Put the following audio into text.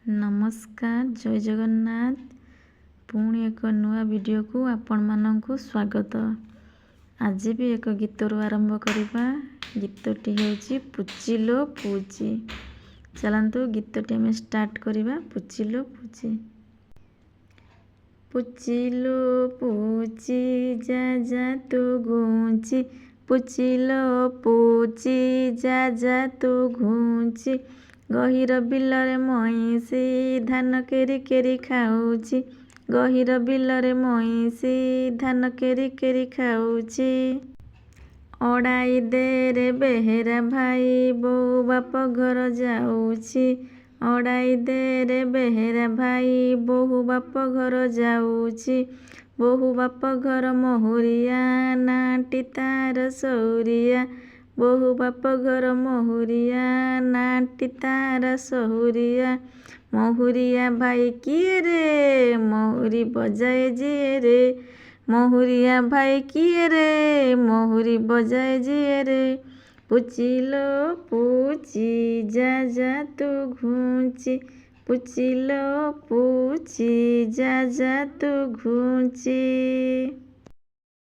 नमस्कार जय जगन्नाथ पुणी एक नुआ वीडियो को आपण माननकु स्वागत। आज भी एक गीतर आरंभ करवा। गीतटी होची पुचिलो पूची। चलंतु गीतटी हमें स्टार्ट करवा। पुचिलो पूची पुचिलो पूची जा जा तू घूंची, पुचिलो पूची जा जा तू घूंची, गहिर बिलरे मईसी धान केरी केरी खाऊची, गहिर बिलरे मईसी धान केरी केरी खाऊची। अड़ाई दे रे बेहेरा भाई बोऊ बाप घर जाऊची, अड़ाई दे रे बेहेरा भाई बोहू बाप घर जाऊची, बोहू बाप घर महुरिया नाटी तार सौरिया, बोहू बाप घर महुरिया नाटी तार सहुरिया। महुरिया भाई किए रे महुरी बजाए जिए रे, महुरिया भाई किए रे महुरी बजाए जिए रे। पुचिलो पूची जा जा तू घूंची, पुचिलो पूची जा जा तू घूंची।